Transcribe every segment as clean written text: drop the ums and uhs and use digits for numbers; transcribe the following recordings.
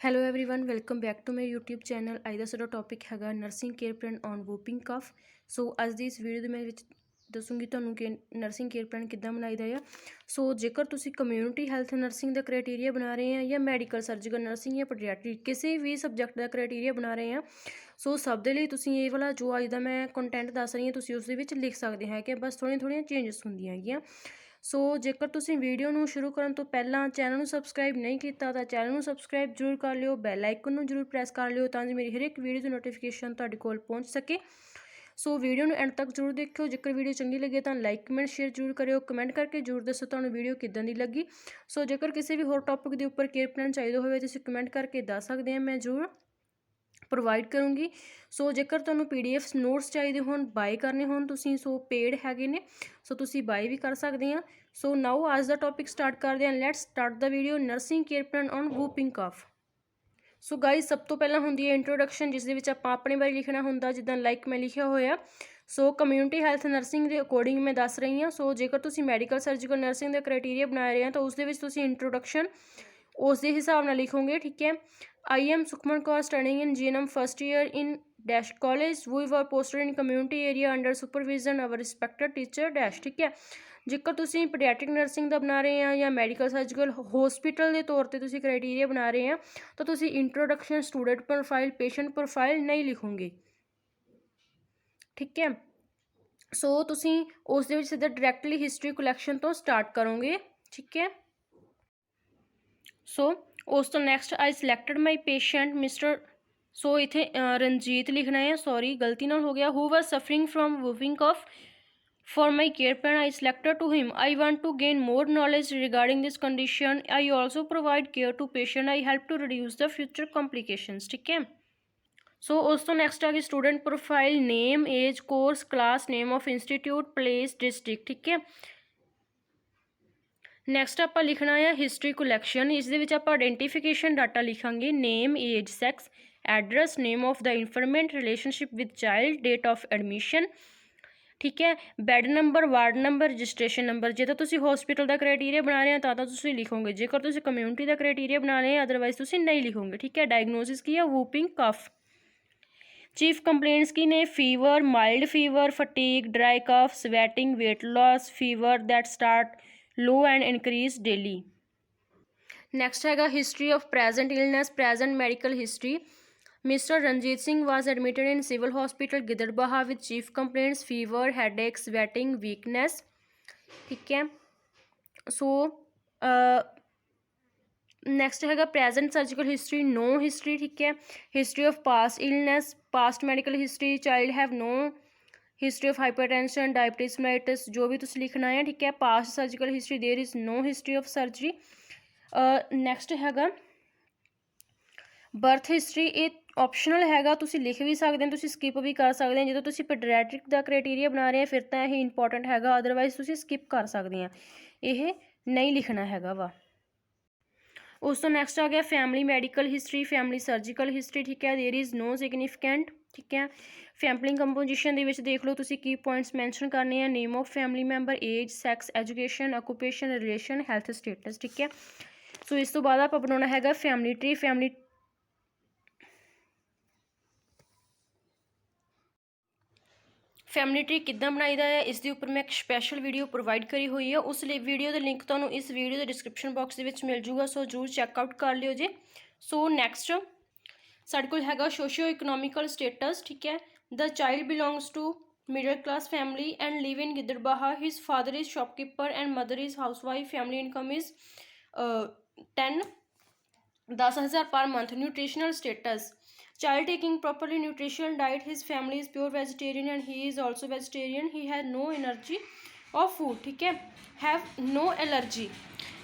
Hello everyone welcome back to my YouTube channel. ਅੱਜ ਦਾ ਸਾਡਾ ਟੌਪਿਕ ਹੈਗਾ nursing care plan on whooping cough. So ਅੱਜ ਦੀ ਇਸ ਵੀਡੀਓ ਦੇ ਮੈਂ ਵਿੱਚ ਦੱਸੂੰਗੀ ਤੁਹਾਨੂੰ ਕਿ ਨਰਸਿੰਗ ਕੇਅਰ ਪਲਾਨ ਕਿੱਦਾਂ ਬਣਾਈਦਾ ਆ। ਸੋ ਜੇਕਰ ਤੁਸੀਂ ਕਮਿਊਨਿਟੀ ਹੈਲਥ ਨਰਸਿੰਗ ਦਾ ਕ੍ਰਾਈਟੇਰੀਆ ਬਣਾ ਰਹੇ ਆ ਜਾਂ ਮੈਡੀਕਲ ਸਰਜੀਕਲ ਨਰਸਿੰਗ ਜਾਂ ਪੀਡੀਆਟ੍ਰਿਕ ਕਿਸੇ ਵੀ ਸਬਜੈਕਟ ਦਾ ਕ੍ਰਾਈਟੇਰੀਆ ਬਣਾ ਰਹੇ ਆ, ਸੋ ਸਭ ਦੇ ਲਈ ਤੁਸੀਂ ਇਹ ਵਾਲਾ ਜੋ ਅੱਜ ਦਾ ਮੈਂ ਕੰਟੈਂਟ ਦੱਸ ਰਹੀ ਹਾਂ ਤੁਸੀਂ ਉਸ ਦੇ ਵਿੱਚ ਲਿਖ ਸਕਦੇ ਹੈ ਕਿ ਬਸ ਥੋੜ੍ਹੀਆਂ ਚੇਂਜਸ ਹੁੰਦੀਆਂ ਹੈਗੀਆਂ। ਸੋ ਜੇਕਰ ਤੁਸੀਂ ਵੀਡੀਓ ਨੂੰ ਸ਼ੁਰੂ ਕਰਨ ਤੋਂ ਪਹਿਲਾਂ ਚੈਨਲ ਨੂੰ ਸਬਸਕ੍ਰਾਈਬ ਨਹੀਂ ਕੀਤਾ ਤਾਂ ਚੈਨਲ ਨੂੰ ਸਬਸਕ੍ਰਾਈਬ ਜ਼ਰੂਰ ਕਰ ਲਿਓ, ਬੈਲ ਆਈਕਨ ਨੂੰ ਜ਼ਰੂਰ ਪ੍ਰੈਸ ਕਰ ਲਿਓ ਤਾਂ ਜੋ ਮੇਰੀ ਹਰ ਇੱਕ ਵੀਡੀਓ ਦੀ ਨੋਟੀਫਿਕੇਸ਼ਨ ਤੁਹਾਡੇ ਕੋਲ ਪਹੁੰਚ ਸਕੇ। ਸੋ ਵੀਡੀਓ ਨੂੰ ਐਂਡ ਤੱਕ ਜ਼ਰੂਰ ਦੇਖਿਓ। ਜੇਕਰ ਵੀਡੀਓ ਚੰਗੀ ਲੱਗੇ ਤਾਂ ਲਾਈਕ ਕਮੈਂਟ ਸ਼ੇਅਰ ਜ਼ਰੂਰ ਕਰਿਓ, ਕਮੈਂਟ ਕਰਕੇ ਜ਼ਰੂਰ ਦੱਸੋ ਤੁਹਾਨੂੰ ਵੀਡੀਓ ਕਿੱਦਾਂ ਦੀ ਲੱਗੀ। ਸੋ ਜੇਕਰ ਕਿਸੇ ਵੀ ਹੋਰ ਟੌਪਿਕ ਦੇ ਉੱਪਰ ਕੇਅਰ ਪਲਾਨ ਚਾਹੀਦਾ ਹੋਵੇ ਤੁਸੀਂ ਕਮੈਂਟ ਕਰਕੇ ਦੱਸ ਸਕਦੇ ਆ, ਮੈਂ ਜ਼ਰੂਰ ਪ੍ਰੋਵਾਈਡ ਕਰੂੰਗੀ। ਸੋ ਜੇਕਰ ਤੁਹਾਨੂੰ PDF ਨੋਟਸ ਚਾਹੀਦੇ ਹੋਣ, ਬਾਏ ਕਰਨੇ ਹੋਣ ਤੁਸੀਂ, ਸੋ ਪੇਡ ਹੈਗੇ ਨੇ, ਸੋ ਤੁਸੀਂ ਬਾਏ ਵੀ ਕਰ ਸਕਦੇ ਆ। ਸੋ ਨਾਓ ਅੱਜ ਦਾ ਟੌਪਿਕ ਸਟਾਰਟ ਕਰਦੇ ਹਾਂ। ਲੈਟਸ ਸਟਾਰਟ ਦਾ video nursing care plan on whooping cough. So guys ਸਭ ਤੋਂ ਪਹਿਲਾਂ ਹੁੰਦੀ ਹੈ ਇੰਟਰੋਡਕਸ਼ਨ, ਜਿਸ ਦੇ ਵਿੱਚ ਆਪਾਂ ਆਪਣੇ ਬਾਰੇ ਲਿਖਣਾ ਹੁੰਦਾ, ਜਿੱਦਾਂ ਲਾਈਕ ਮੈਂ ਲਿਖਿਆ ਹੋਇਆ। ਸੋ ਕਮਿਊਨਿਟੀ ਹੈਲਥ ਨਰਸਿੰਗ ਦੇ ਅਕੋਰਡਿੰਗ ਮੈਂ ਦੱਸ ਰਹੀ ਹਾਂ। ਸੋ ਜੇਕਰ ਤੁਸੀਂ ਮੈਡੀਕਲ ਸਰਜੀਕਲ ਨਰਸਿੰਗ ਦਾ ਕ੍ਰਾਈਟੇਰੀਆ ਬਣਾ ਰਹੇ ਆ ਤਾਂ ਉਸ ਦੇ ਵਿੱਚ ਤੁਸੀਂ ਇੰਟਰੋਡਕਸ਼ਨ ਉਸ ਦੇ ਹਿਸਾਬ ਨਾਲ ਲਿਖੋਗੇ, ਠੀਕ ਹੈ। I am Sukhman Kaur, studying in GNM first year in dash college. We were posted in community area under supervision of a respected teacher dash, ਠੀਕ ਹੈ। ਜੇਕਰ ਤੁਸੀਂ ਪੀਡੀਆਟ੍ਰਿਕ ਨਰਸਿੰਗ ਦਾ ਬਣਾ ਰਹੇ ਆ ਜਾਂ ਮੈਡੀਕਲ ਸਰਜੀਕਲ ਹੌਸਪੀਟਲ ਦੇ ਤੌਰ 'ਤੇ ਤੁਸੀਂ ਕ੍ਰਾਈਟੇਰੀਆ ਬਣਾ ਰਹੇ ਆ ਤਾਂ ਤੁਸੀਂ introduction, student profile, patient profile ਨਹੀਂ ਲਿਖੋਗੇ, ਠੀਕ ਹੈ। ਸੋ ਤੁਸੀਂ ਉਸ ਦੇ ਵਿੱਚ ਸਿੱਧਾ ਡਾਇਰੈਕਟਲੀ ਹਿਸਟਰੀ ਕਲੈਕਸ਼ਨ ਤੋਂ ਸਟਾਰਟ ਕਰੋਗੇ, ਠੀਕ ਹੈ। ਸੋ ਉਸ ਤੋਂ next I selected my patient mister, so ਇੱਥੇ ਰਣਜੀਤ ਲਿਖਣਾ ਹੈ, ਸੌਰੀ ਗਲਤੀ ਨਾਲ ਹੋ ਗਿਆ, who was suffering from whooping cough. For my care plan, I selected to him. I want to gain more knowledge regarding this condition. I also provide care to patient. I help to reduce the future complications, ठीक है। सो उस तो next आ गई student profile, name, age, course, class, name of institute, place, district, ठीक है। Next ਆਪਾਂ ਲਿਖਣਾ ਆ ਹਿਸਟਰੀ ਕਲੈਕਸ਼ਨ। ਇਸ ਦੇ ਵਿੱਚ ਆਪਾਂ ਆਈਡੈਂਟੀਫਿਕੇਸ਼ਨ ਡਾਟਾ ਲਿਖਾਂਗੇ, name, age, sex, address, name of the informant, relationship with child, date of admission, ਠੀਕ ਹੈ। Bed number, ward number, registration number. ਜੇ ਤਾਂ ਤੁਸੀਂ ਹੌਸਪੀਟਲ ਦਾ ਕ੍ਰਾਈਟੇਰੀਆ ਬਣਾ ਰਹੇ ਹੋ ਤਾਂ ਤੁਸੀਂ ਲਿਖੋਗੇ, ਜੇਕਰ ਤੁਸੀਂ ਕਮਿਊਨਿਟੀ ਦਾ ਕ੍ਰਾਈਟੇਰੀਆ ਬਣਾ ਰਹੇ ਹੋ ਅਦਰਵਾਈਜ਼ ਤੁਸੀਂ ਨਹੀਂ ਲਿਖੋਗੇ, ਠੀਕ ਹੈ। ਡਾਇਗਨੋਸਿਸ ਕੀ ਹੈ, ਵੂਪਿੰਗ ਕਫ। ਚੀਫ ਕੰਪਲੇਂਟਸ ਕੀ ਨੇ, fever, mild fever, fatigue, dry cough, sweating, weight loss, fever that start low and increase daily. Next हैगा history of present illness, present medical history. Mr. Ranjit Singh was admitted in civil hospital Gidarbaha with chief complaints fever, headache, sweating, weakness, ठीक है। so next हैगा present surgical history, no history, ठीक है। history of past illness, past medical history, child have no history of hypertension, diabetes, mellitus, जो भी तुम लिखना है, ठीक है। Past surgical history, there is no history of surgery. Next हैगा बर्थ हिस्ट्री, ये ऑप्शनल हैगा, तुसी लिख भी सकते हैं, तुसी स्किप भी कर सकते हैं। जो तुसी पीडियाट्रिक का क्राइटेरिया बना रहे हैं फिर तो यह इंपॉर्टेंट हैगा, अदरवाइज तुसी स्किप कर सकते हैं, यह नहीं लिखना हैगा वा। उस तो नैक्सट आ गया family medical history, family surgical history, ठीक है। देयर इज़ नो सिग्निफिकेंट, ठीक है। फैमिली कंपोजिशन ਦੇ ਵਿੱਚ ਦੇਖ ਲਓ ਤੁਸੀਂ ਕੀ ਪੁਆਇੰਟਸ ਮੈਂਸ਼ਨ ਕਰਨੇ ਆ, name of family member, age, sex, education, occupation, relation, health status, ਠੀਕ ਹੈ। ਸੋ ਇਸ ਤੋਂ ਬਾਅਦ ਆਪਾਂ ਬਣਾਉਣਾ ਹੈਗਾ ਫੈਮਿਲੀ ਟਰੀ। ਫੈਮਿਲੀ ਟਰੀ ਕਿੱਦਾਂ ਬਣਾਈਦਾ ਹੈ ਇਸ ਦੇ ਉੱਪਰ ਮੈਂ ਇੱਕ ਸਪੈਸ਼ਲ ਵੀਡੀਓ ਪ੍ਰੋਵਾਈਡ ਕਰੀ ਹੋਈ ਹੈ, ਉਸ ਲਈ ਵੀਡੀਓ ਦਾ ਲਿੰਕ ਤੁਹਾਨੂੰ ਇਸ ਵੀਡੀਓ ਦੇ ਡਿਸਕ੍ਰਿਪਸ਼ਨ ਬਾਕਸ ਦੇ ਵਿੱਚ ਮਿਲ ਜੂਗਾ, ਸੋ ਜ਼ਰੂਰ ਚੈੱਕਆਊਟ ਕਰ ਲਿਓ ਜੀ। ਸੋ ਨੈਕਸਟ ਸਾਡੇ ਕੋਲ ਹੈਗਾ ਸੋਸ਼ੀਓ ਇਕਨੋਮਿਕਲ ਸਟੇਟਸ, ਠੀਕ ਹੈ। The child belongs to middle class family and live in Gidarbaha. His father is shopkeeper and mother is housewife. Family income is 10,000 per month. Nutritional status, child taking properly nutritional diet. His family is pure vegetarian and he is also vegetarian. He has no energy of food, ठीक है, have no allergy.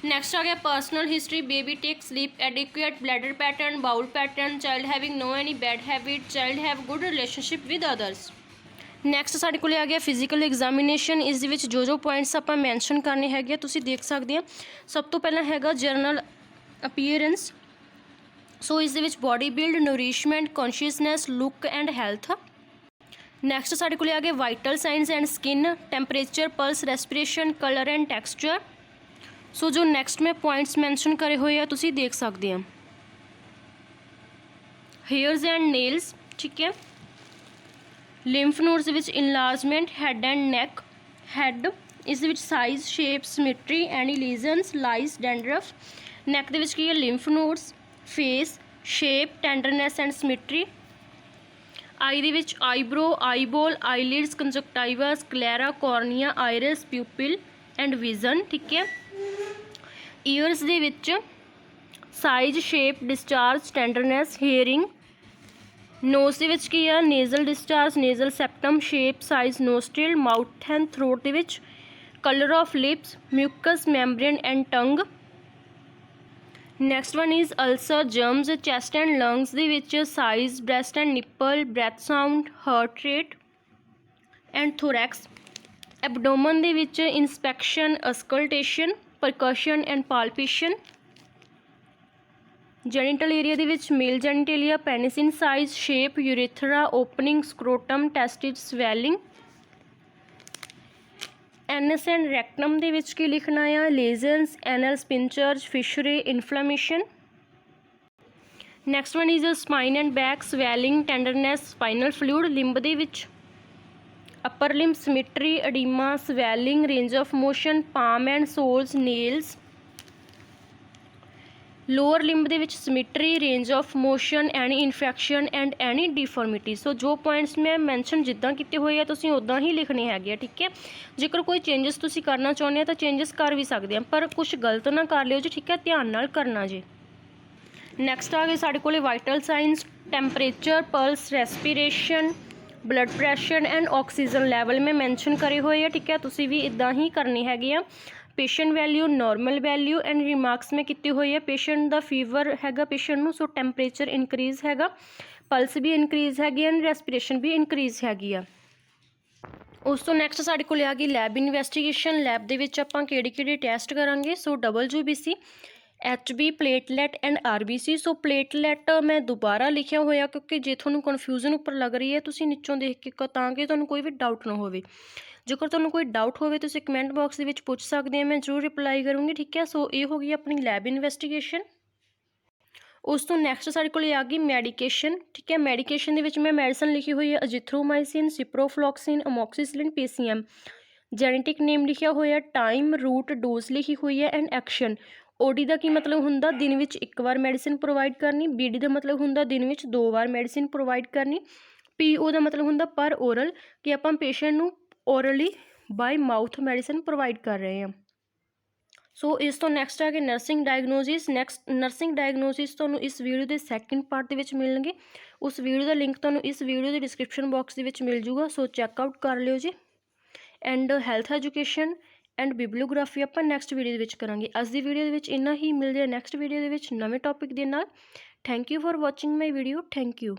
Next आ गया personal history, baby take sleep adequate, bladder pattern, bowel pattern, child having no any bad habit, child have good relationship with others. Next साढ़े को आ गया physical examination. इस दे विच जो पॉइंट्स आप मैंशन करने है तुसीं देख सकते हैं। सब तो पहला हैगा जनरल अपीयरेंस। सो इस दे विच body build, nourishment, consciousness, look and health. Next साढ़े को आ गया vital signs and skin, temperature, pulse, respiration, colour and texture. So जो नैक्सट मैं पॉइंट्स मैंशन करे हुए हैं तुसीं देख सकते हैं। हेयर्स एंड नेल्स, ठीक है। लिम्फ नोड्स विच enlargement, head and neck, head इस विच size, shape, symmetry, any lesions, lice, dandruff. Neck दे विच की है lymph nodes, face, shape, tenderness and symmetry. Eye दे विच eyebrow, eyeball, eyelids, conjunctiva, sclera, cornea, iris, pupil and vision, ठीक है। ईयर्स दे विच size, shape, discharge, tenderness, hearing. Nose दे विच की है nasal discharge, nasal septum, shape, size, nostril. Mouth and throat दे विच colour of lips, mucous membrane and tongue. Next one is ulcer, gums. Chest and lungs दे विच size, breast and nipple, breath sound, heart rate and thorax. Abdomen दे विच inspection, auscultation, percussion and palpation. Genital area दे विच male genitalia, penis in size, shape, urethra, opening, scrotum, testes, swelling. Anus and rectum दे विच की लिखना है, lesions, anal sphincters, fissure, inflammation. Next one is spine and back, swelling, tenderness, spinal fluid. Limb दे विच upper limb, symmetry, edema, swelling, range of motion, palm and soles, nails. Lower limb दे विच symmetry, range of motion, any infection and any deformity. So जो points मैं mention जिद्दां कीते होए आ तुसीं उदां ही लिखने हैगे, ठीक है। जेकर कोई चेंजिस तुसीं करना चाहुंदे हो तो चेंजिस कर भी सकते हैं, पर कुछ गलत ना कर लिओ जी, ठीक है, ध्यान नाल करना जी। नैक्सट आ गए साडे कोले vital science, temperature, pulse, respiration, blood pressure and oxygen level मैं मैंशन करे हुए हैं, ठीक है। तुसीं भी इदां ही करने हैगे आ। Patient value, normal value and remarks में किए हुए है। पेशेंट का फीवर हैगा पेशेंट नूं, सो टैंपरेचर इनक्रीज़ हैगा, पल्स भी इनक्रीज़ हैगी एंड रेस्पिरेशन भी इनक्रीज़ हैगी आ। उस तो नैक्सट साडे कोल आ गई लैब इन्वैस्टिगेशन। लैब दे विच आपां किहड़े करांगे, सो WBC, HB, platelet and RBC। So platelet मैं दोबारा लिखिया होया क्योंकि जे तुहानूं कन्फ्यूजन उपर लग रही है तुसीं नीचों देख के तां कि तुहानूं कोई भी डाउट ना होवे। जेकर तुहानूं कोई डाउट होवे तुसीं कमेंट बॉक्स दे विच पुछ सकदे, मैं जरूर रिप्लाई करूँगी, ठीक है। सो ये हो गई अपनी लैब इन्वैस्टिगेशन। उस तो नैक्सट साडे कोल आ गई मैडिकेशन, ठीक है। मैडिकेशन दे विच मैं मैडिसन लिखी हुई है azithromycin, ciprofloxacin, amoxicillin, PCM। Genetic name लिखिया होया, टाइम, रूट, डोज लिखी हुई है एंड एक्शन। OD का की मतलब हुंदा दिन विच एक बार मैडिसिन प्रोवाइड करनी, BD का मतलब हुंदा दिन विच 2 बार मैडिसिन प्रोवाइड करनी, PO का मतलब हुंदा पर ओरल कि आपां पेशेंट नूं orally bye mouth medicine provide कर रहे हैं। सो इस तो नैक्सट आ गए nursing diagnosis. Next nursing diagnosis तुहानूं इस वीडियो के सैकेंड पार्ट दे विच मिलणगे। उस वीडियो का लिंक तुहानूं इस वीडियो के डिस्क्रिप्शन बॉक्स दे विच मिल जूगा, सो चैकआउट कर लिओ जी। And health education and bibliography आपां नैक्सट वीडियो दे विच करांगे। अज दी वीडियो दे विच इन्ना ही, मिलदे नैक्सट वीडियो दे विच नवें टॉपिक दे नाल। Thank you for watching my video, thank you.